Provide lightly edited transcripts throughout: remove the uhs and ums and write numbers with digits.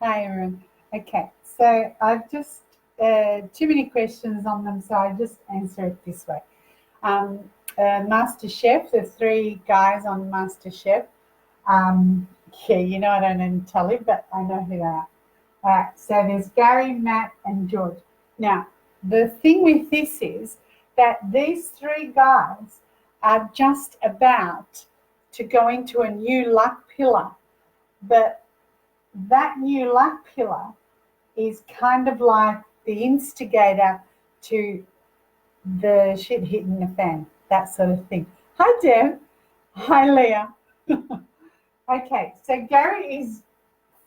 Hi, everyone. Okay, so I've just too many questions on them, so I just answer it this way. Um, Masterchef, the three guys on Masterchef. Yeah, I don't tell you, but I know who they are. All right, so there's Gary, Matt, and George. Now, the thing with this is that these three guys are just about to go into a new luck pillar, but that new luck pillar is kind of like the instigator to the shit hitting the fan, that sort of thing. Hi, Deb. Hi, Leah. Okay, so Gary is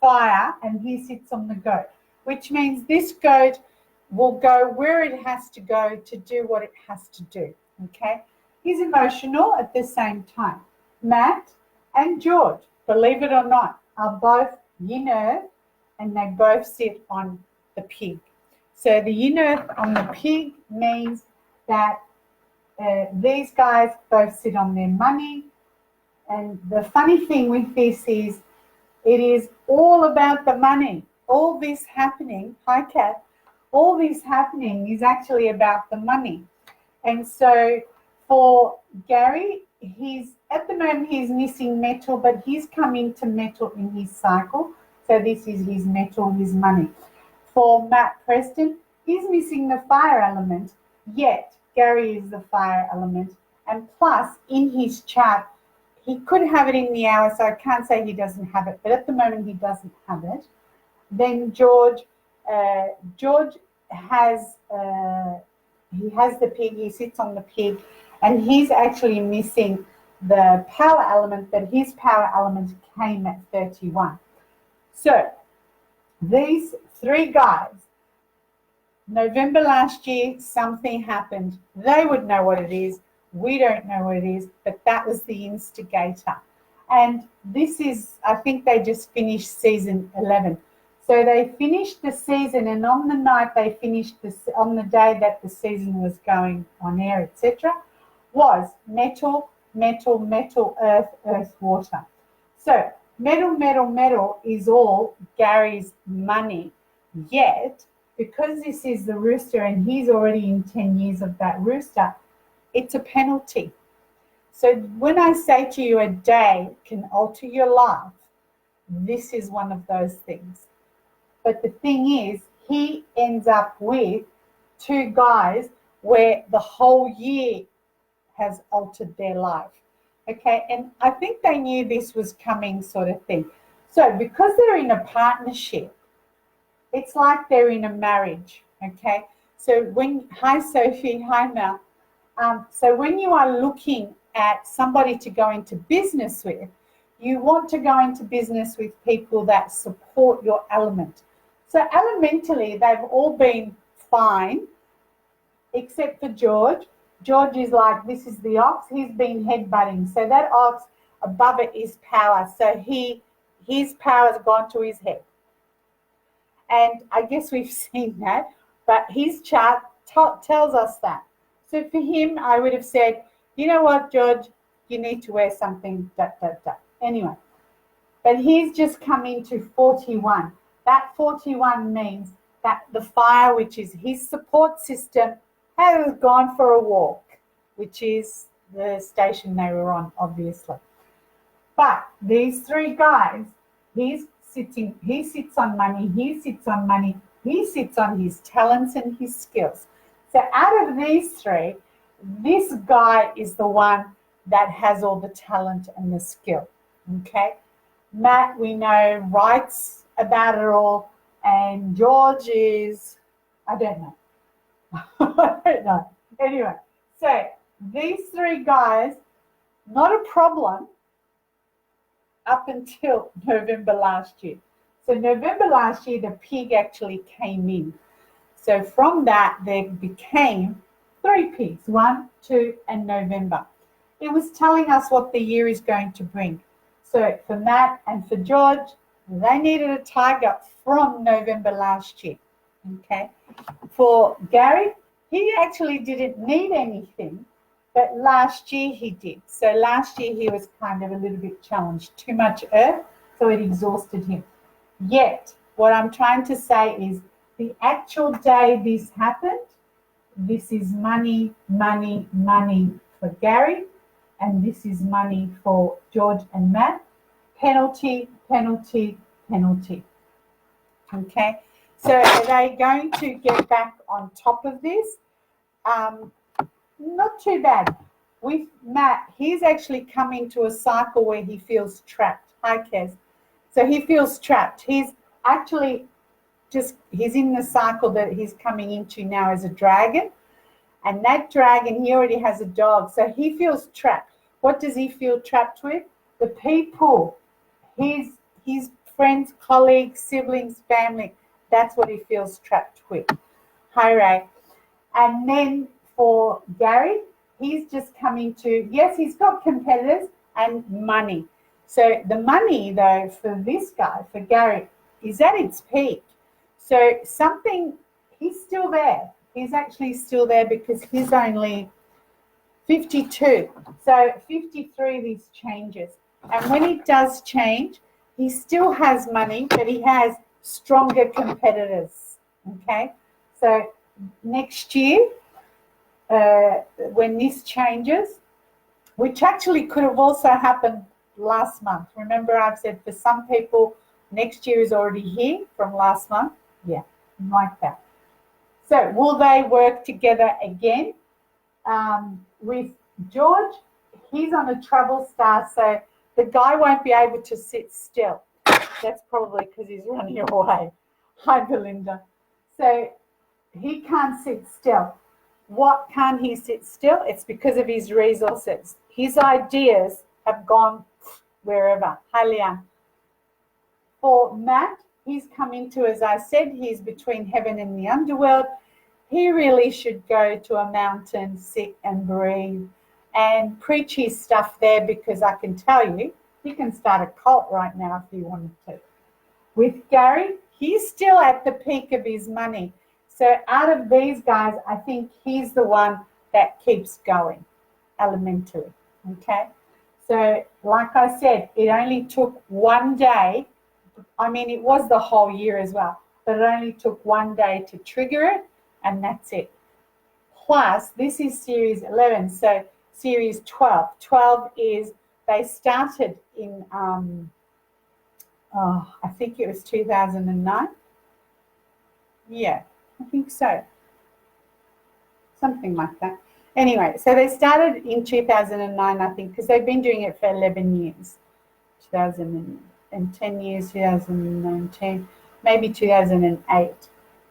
fire and he sits on the goat, which means this goat will go where it has to go to do what it has to do. Okay, he's emotional at the same time. Matt and George, believe it or not, are both yin earth and they both sit on the pig. So the yin earth on the pig means that these guys both sit on their money. And the funny thing with this is it is all about the money. All this happening, hi Kat, all this happening is actually about the money. And so for Gary, he's at the moment he's missing metal, but he's come into metal in his cycle. So this is his metal, his money. For Matt Preston, he's missing the fire element, yet Gary is the fire element. And plus, in his chart, he could have it in the hour, so I can't say he doesn't have it, but at the moment he doesn't have it. Then George has he has the pig, he sits on the pig, and he's actually missing the power element, but his power element came at 31. So these three guys, November last year, something happened. They would know what it is. We don't know what it is, but that was the instigator. And this is, I think they just finished season 11. So they finished the season, and on the night they finished this, on the day that the season was going on air, etc., was metal, metal, metal, earth, earth, water. So metal, metal, metal is all Gary's money. Yet, because this is the rooster and he's already in 10 years of that rooster, it's a penalty. So when I say to you a day can alter your life, this is one of those things. But the thing is, he ends up with two guys where the whole year has altered their life. Okay, and I think they knew this was coming, sort of thing. So because they're in a partnership, it's like they're in a marriage. Okay, so hi Sophie, hi Mel. So when you are looking at somebody to go into business with, you want to go into business with people that support your element. So elementally, they've all been fine, except for George. George is like, this is the ox. He's been headbutting. So that ox above it is power. So his power's gone to his head. And I guess we've seen that, but his chart tells us that. So for him, I would have said, you know what, George, you need to wear something, Anyway, but he's just come into 41. That 41 means that the fire, which is his support system, has gone for a walk, which is the station they were on, obviously. But these three guys, he sits on money, he sits on money, he sits on his talents and his skills. So out of these three, this guy is the one that has all the talent and the skill. Okay. Matt, we know, writes about it all, and George is, I don't know. I don't know. Anyway, so these three guys, not a problem up until November last year. So November last year, the pig actually came in. So from that, there became three pigs, 1, 2, and November. It was telling us what the year is going to bring. So for Matt and for George, they needed a tiger from November last year. Okay. For Gary, he actually didn't need anything, but last year he did. So last year he was kind of a little bit challenged. Too much earth, so it exhausted him. Yet, what I'm trying to say is the actual day this happened, this is money, money, money for Gary, and this is money for George and Matt. Penalty, penalty, penalty. Okay, so are they going to get back on top of this? Not too bad. With Matt, he's actually come into a cycle where he feels trapped. Hi, Kez. So he feels trapped. He's actually he's in the cycle that he's coming into now as a dragon. And that dragon, he already has a dog. So he feels trapped. What does he feel trapped with? The people, his friends, colleagues, siblings, family. That's what he feels trapped with. Hi, Ray. And then for Gary, he's just coming to, yes, he's got competitors and money. So the money, though, for this guy, for Gary, is at its peak. So something, he's still there. He's actually still there because he's only 52. So 53, this changes. And when it does change, he still has money, but he has stronger competitors. Okay? So next year, when this changes, which actually could have also happened last month. Remember, I've said for some people, next year is already here from last month. Yeah, like that. So will they work together again? With George, he's on a travel star, so the guy won't be able to sit still. That's probably because he's running away. Hi, Belinda. So he can't sit still. What can't he sit still? It's because of his resources. His ideas have gone wherever. Hi, Liam. For Matt, he's come into, as I said, he's between heaven and the underworld. He really should go to a mountain, sit and breathe and preach his stuff there, because I can tell you, he can start a cult right now if he wanted to. With Gary, he's still at the peak of his money. So out of these guys, I think he's the one that keeps going elementally. Okay? So like I said, it only took one day. I mean, it was the whole year as well, but it only took one day to trigger it, and that's it. Plus, this is series 11, so series 12. 12 is, they started in, I think it was 2009. Yeah, I think so. Something like that. Anyway, so they started in 2009, I think, because they've been doing it for 11 years. 2010 years, 2019, maybe 2008.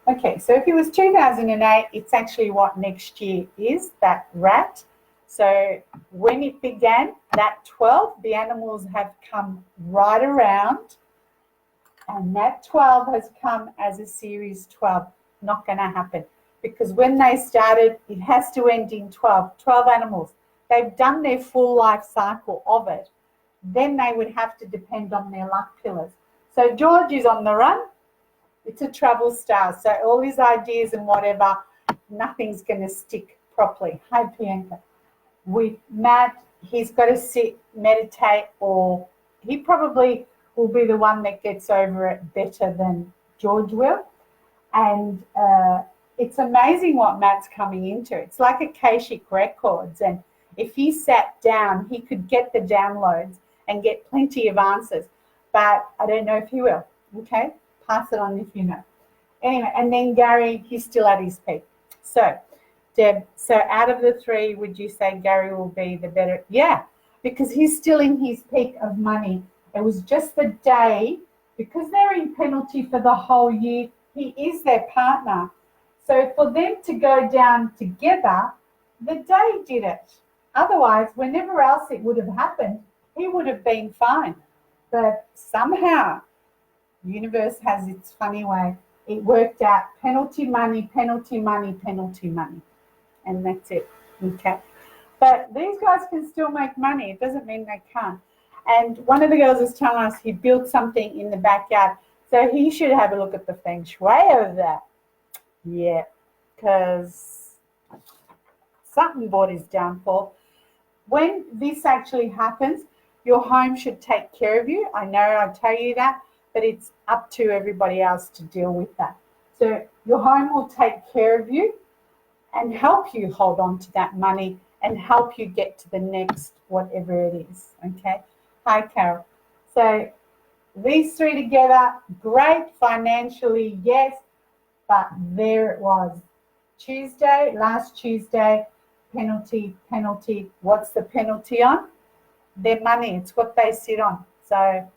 Okay, so if it was 2008, it's actually what next year is, that rat. So when it began, that 12, the animals have come right around, and that 12 has come as a series 12. Not going to happen, because when they started, it has to end in 12 animals. They've done their full life cycle of it. Then they would have to depend on their luck pillars. So George is on the run. It's a travel star. So all his ideas and whatever, nothing's going to stick properly. Hi, Priyanka. With Matt, he's got to sit, meditate, or he probably will be the one that gets over it better than George will. And it's amazing what Matt's coming into. It's like Akashic Records. And if he sat down, he could get the downloads and get plenty of answers. But I don't know if he will. Okay? Pass it on if you know. Anyway, and then Gary, he's still at his peak. So, Deb, so out of the three, would you say Gary will be the better? Yeah, because he's still in his peak of money. It was just the day, because they're in penalty for the whole year, he is their partner. So for them to go down together, the day did it. Otherwise, whenever else it would have happened, he would have been fine. But somehow, the universe has its funny way. It worked out penalty money, penalty money, penalty money. And that's it. Okay. But these guys can still make money. It doesn't mean they can't. And one of the girls was telling us he built something in the backyard. So he should have a look at the feng shui of that. Yeah. Because something brought his downfall. When this actually happens, your home should take care of you. I know I tell you that. but it's up to everybody else to deal with that. So your home will take care of you and help you hold on to that money and help you get to the next whatever it is. Okay. Hi, Carol. So these three together, great financially, yes, but there it was. Last Tuesday, penalty. What's the penalty on? Their money. It's what they sit on. So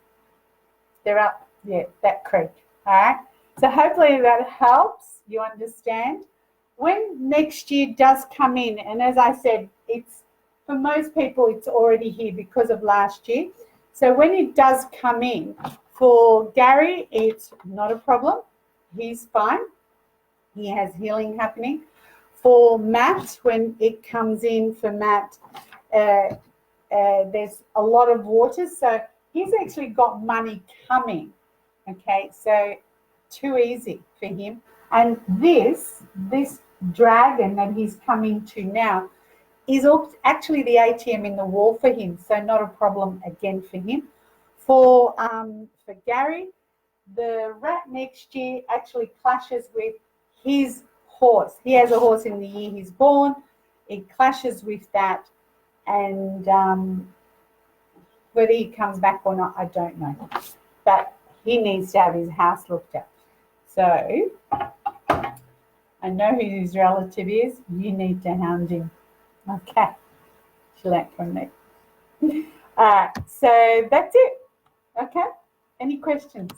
they're up, that creek. All right. So hopefully that helps you understand. When next year does come in, and as I said, it's for most people it's already here because of last year. So when it does come in, for Gary, it's not a problem. He's fine. He has healing happening. For Matt, when it comes in for Matt, there's a lot of water. So he's actually got money coming. Okay, so too easy for him. And this dragon that he's coming to now is actually the ATM in the wall for him. So not a problem again for him. For Gary, the rat next year actually clashes with his horse. He has a horse in the year he's born. It clashes with that. And whether he comes back or not, I don't know. But he needs to have his house looked at. So I know who his relative is. You need to hound him. Okay. She'll act from me. So that's it. Okay. Any questions?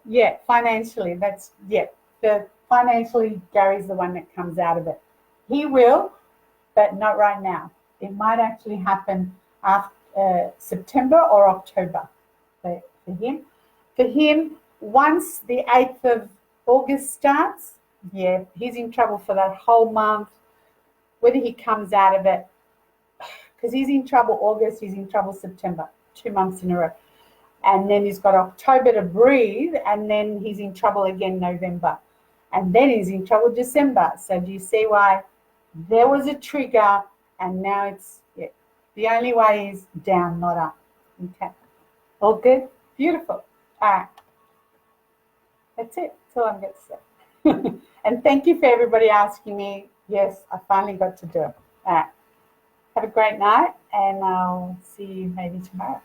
Yeah, financially, financially, Gary's the one that comes out of it. He will, but not right now. It might actually happen after September or October for him. For him, once the 8th of August starts, yeah, he's in trouble for that whole month. Whether he comes out of it, because he's in trouble August, he's in trouble September, 2 months in a row. And then he's got October to breathe, and then he's in trouble again November. And then he's in trouble December. So do you see why there was a trigger, and now it's, the only way is down, not up. Okay. All good? Beautiful. All right. That's it. That's all I'm going to say. And thank you for everybody asking me. Yes, I finally got to do it. All right. Have a great night, and I'll see you maybe tomorrow.